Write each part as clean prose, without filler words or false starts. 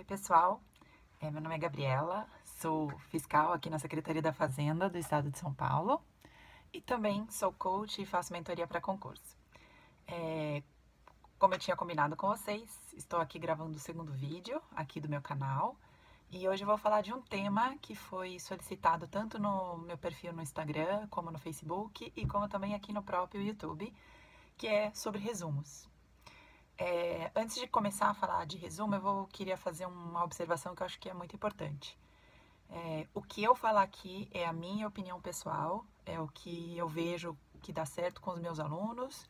pessoal. Meu nome é Gabriela, sou fiscal aqui na Secretaria da Fazenda do Estado de São Paulo e também sou coach e faço mentoria para concurso. Como eu tinha combinado com vocês, estou aqui gravando o segundo vídeo aqui do meu canal e hoje eu vou falar de um tema que foi solicitado tanto no meu perfil no Instagram, como no Facebook e como também aqui no próprio YouTube, que é sobre resumos. Antes de começar a falar de resumo, queria fazer uma observação que eu acho que é muito importante. O que eu falar aqui é a minha opinião pessoal, é o que eu vejo que dá certo com os meus alunos,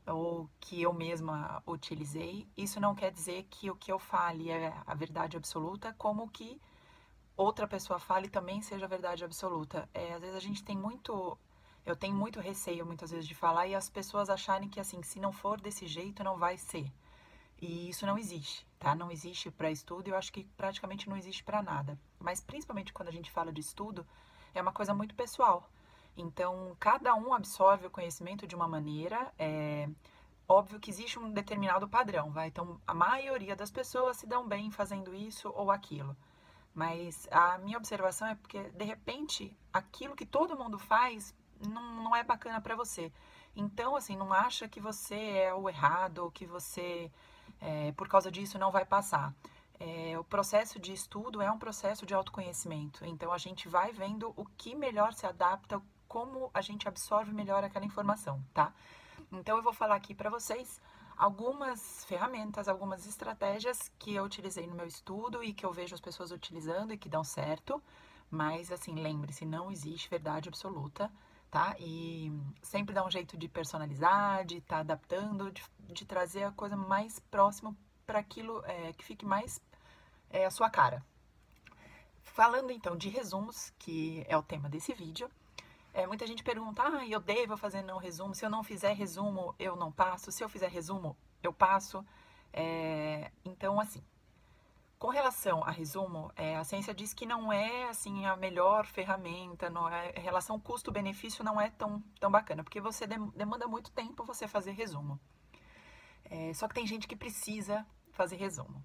ou que eu mesma utilizei. Isso não quer dizer que o que eu fale é a verdade absoluta, como que outra pessoa fale também seja a verdade absoluta. Às vezes a gente tem muito... Eu tenho muito receio, muitas vezes, de falar e as pessoas acharem que, assim, se não for desse jeito, não vai ser. E isso não existe, tá? Não existe para estudo e eu acho que praticamente não existe para nada. Mas principalmente quando a gente fala de estudo, é uma coisa muito pessoal. Então, cada um absorve o conhecimento de uma maneira. Óbvio que existe um determinado padrão, vai? Então, a maioria das pessoas se dão bem fazendo isso ou aquilo. Mas a minha observação é porque, de repente, aquilo que todo mundo faz não é bacana para você. Então, assim, não acha que você é o errado ou que você, por causa disso, não vai passar. O processo de estudo é um processo de autoconhecimento. Então, a gente vai vendo o que melhor se adapta, como a gente absorve melhor aquela informação, tá? Então, eu vou falar aqui para vocês algumas ferramentas, algumas estratégias que eu utilizei no meu estudo e que eu vejo as pessoas utilizando e que dão certo. Mas, assim, lembre-se, não existe verdade absoluta, tá? E sempre dá um jeito de personalizar, de estar adaptando, de trazer a coisa mais próxima para aquilo que fique mais a sua cara. Falando então de resumos, que é o tema desse vídeo, muita gente pergunta, eu devo fazer não resumo? Se eu não fizer resumo, eu não passo? Se eu fizer resumo, eu passo? Então, assim, com relação a resumo, a ciência diz que não é assim a melhor ferramenta, não é, a relação custo-benefício não é tão bacana, porque você demanda muito tempo você fazer resumo. Só que tem gente que precisa fazer resumo.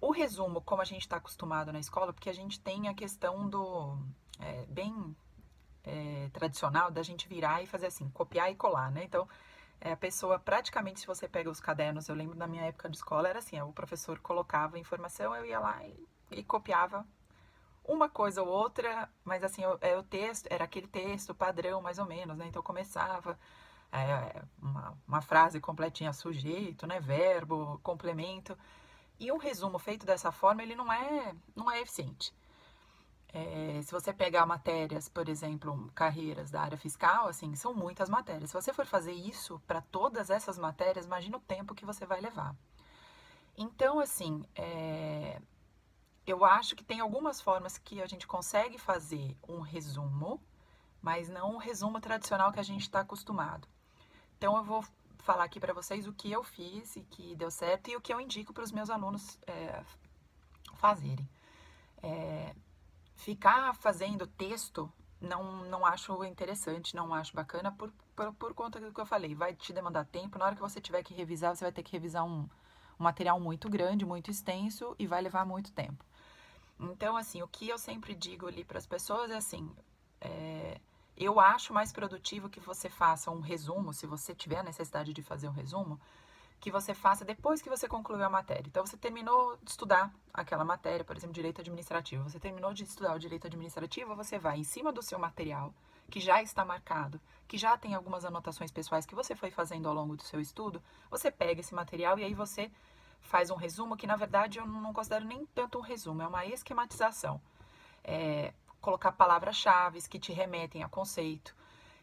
O resumo, como a gente está acostumado na escola, porque a gente tem a questão do bem tradicional da gente virar e fazer assim, copiar e colar, né? Então, a pessoa, praticamente, se você pega os cadernos, eu lembro da minha época de escola, era assim, o professor colocava a informação, eu ia lá e copiava uma coisa ou outra, mas assim, o texto, era aquele texto padrão, mais ou menos, né? Então, começava uma frase completinha, sujeito, né? Verbo, complemento, e um resumo feito dessa forma, ele não é eficiente. Se você pegar matérias, por exemplo, carreiras da área fiscal, assim, são muitas matérias. Se você for fazer isso para todas essas matérias, imagina o tempo que você vai levar. Então, assim, eu acho que tem algumas formas que a gente consegue fazer um resumo, mas não um resumo tradicional que a gente está acostumado. Então, eu vou falar aqui para vocês o que eu fiz e que deu certo e o que eu indico para os meus alunos fazerem. Ficar fazendo texto não acho interessante, não acho bacana por conta do que eu falei. Vai te demandar tempo. Na hora que você tiver que revisar, você vai ter que revisar um material muito grande, muito extenso e vai levar muito tempo. Então, assim, o que eu sempre digo ali para as pessoas é assim: eu acho mais produtivo que você faça um resumo, se você tiver a necessidade de fazer um resumo, que você faça depois que você concluiu a matéria. Então, você terminou de estudar aquela matéria, por exemplo, direito administrativo. Você terminou de estudar o direito administrativo, você vai em cima do seu material, que já está marcado, que já tem algumas anotações pessoais que você foi fazendo ao longo do seu estudo, você pega esse material e aí você faz um resumo, que na verdade eu não considero nem tanto um resumo, é uma esquematização. Colocar palavras-chave que te remetem a conceito.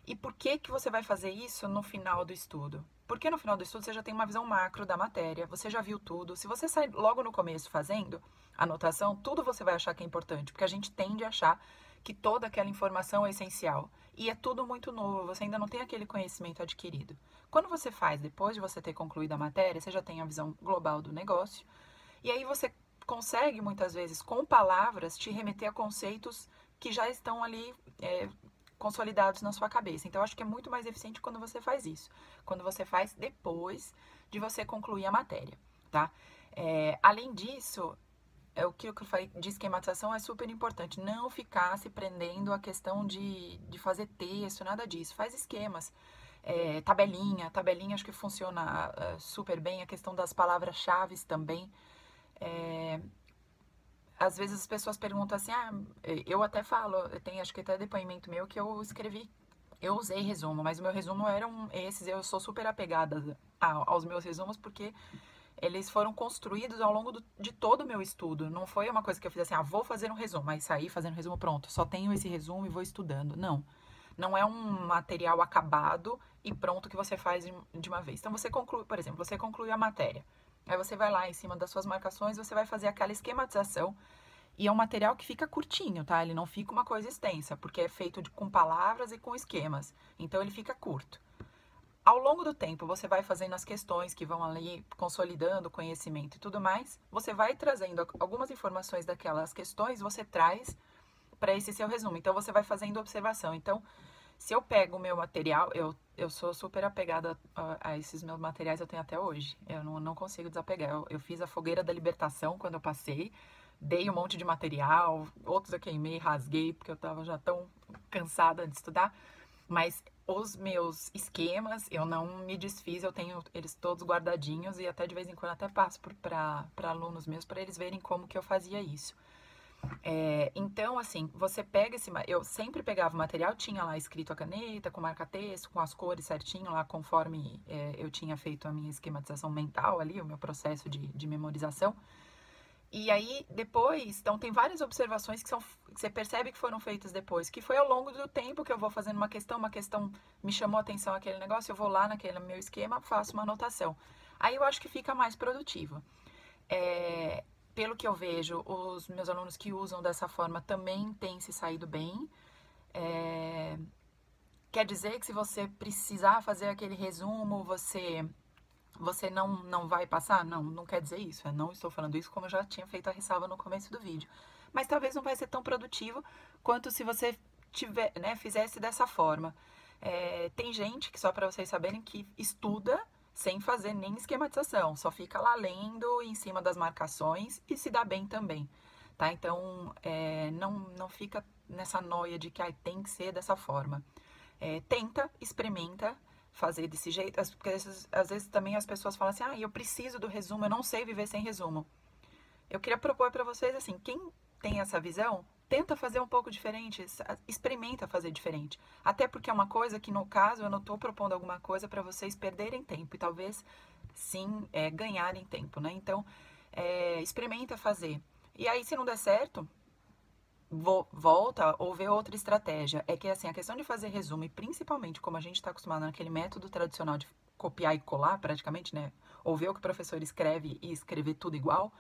E por que você vai fazer isso no final do estudo? Porque no final do estudo você já tem uma visão macro da matéria, você já viu tudo. Se você sai logo no começo fazendo anotação, tudo você vai achar que é importante, porque a gente tende a achar que toda aquela informação é essencial. E é tudo muito novo, você ainda não tem aquele conhecimento adquirido. Quando você faz, depois de você ter concluído a matéria, você já tem a visão global do negócio, e aí você consegue, muitas vezes, com palavras, te remeter a conceitos que já estão ali consolidados na sua cabeça. Então, eu acho que é muito mais eficiente quando você faz isso. Quando você faz depois de você concluir a matéria, tá? Além disso, o que eu falei de esquematização é super importante. Não ficar se prendendo à questão de fazer texto, nada disso. Faz esquemas. Tabelinha acho que funciona super bem. A questão das palavras-chave também. Às vezes as pessoas perguntam assim, eu até falo, tem acho que até depoimento meu que eu escrevi, eu usei resumo, mas o meu resumo eram esses, eu sou super apegada aos meus resumos porque eles foram construídos ao longo de todo o meu estudo. Não foi uma coisa que eu fiz assim, vou fazer um resumo, aí saí fazendo resumo, pronto, só tenho esse resumo e vou estudando. Não. Não é um material acabado e pronto que você faz de uma vez. Então você conclui, por exemplo, você conclui a matéria. Aí você vai lá em cima das suas marcações, você vai fazer aquela esquematização. E é um material que fica curtinho, tá? Ele não fica uma coisa extensa, porque é feito com palavras e com esquemas. Então ele fica curto. Ao longo do tempo, você vai fazendo as questões que vão ali consolidando o conhecimento e tudo mais. Você vai trazendo algumas informações daquelas questões, você traz para esse seu resumo. Então você vai fazendo observação. Então, se eu pego o meu material, eu sou super apegada a esses meus materiais, eu tenho até hoje. Eu não consigo desapegar. Eu fiz a fogueira da libertação quando eu passei, dei um monte de material, outros eu queimei, rasguei, porque eu estava já tão cansada de estudar. Mas os meus esquemas, eu não me desfiz, eu tenho eles todos guardadinhos e até de vez em quando até passo para alunos meus para eles verem como que eu fazia isso. Então, assim, você pega eu sempre pegava o material, tinha lá escrito a caneta, com marca-texto, com as cores certinho lá, conforme eu tinha feito a minha esquematização mental ali, o meu processo de memorização. E aí, depois, então tem várias observações que você percebe que foram feitas depois, que foi ao longo do tempo que eu vou fazendo uma questão me chamou a atenção aquele negócio, eu vou lá naquele meu esquema, faço uma anotação. Aí eu acho que fica mais produtivo. Pelo que eu vejo, os meus alunos que usam dessa forma também têm se saído bem. Quer dizer que se você precisar fazer aquele resumo, você não vai passar? Não quer dizer isso. Eu não estou falando isso como eu já tinha feito a ressalva no começo do vídeo. Mas talvez não vai ser tão produtivo quanto se você fizesse dessa forma. Tem gente que, só para vocês saberem, que estuda sem fazer nem esquematização, só fica lá lendo em cima das marcações e se dá bem também, tá? Então, não fica nessa noia de que tem que ser dessa forma. Tenta, experimenta fazer desse jeito, porque às vezes também as pessoas falam assim, eu preciso do resumo, eu não sei viver sem resumo. Eu queria propor para vocês assim, quem tem essa visão, tenta fazer um pouco diferente, experimenta fazer diferente. Até porque é uma coisa que, no caso, eu não estou propondo alguma coisa para vocês perderem tempo e talvez, sim, ganharem tempo, né? Então, experimenta fazer. E aí, se não der certo, volta ou vê outra estratégia. É que, assim, a questão de fazer resumo, e principalmente como a gente está acostumado naquele método tradicional de copiar e colar, praticamente, né? Ou ver o que o professor escreve e escrever tudo igual,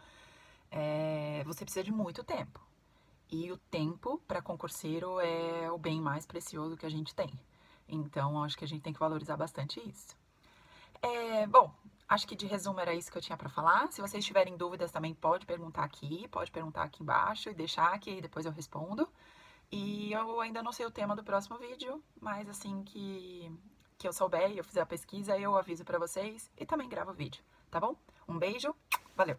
você precisa de muito tempo. E o tempo para concurseiro é o bem mais precioso que a gente tem. Então, acho que a gente tem que valorizar bastante isso. Bom, acho que de resumo era isso que eu tinha para falar. Se vocês tiverem dúvidas também pode perguntar aqui embaixo e deixar que depois eu respondo. E eu ainda não sei o tema do próximo vídeo, mas assim que eu souber e eu fizer a pesquisa, eu aviso para vocês e também gravo o vídeo, tá bom? Um beijo, valeu!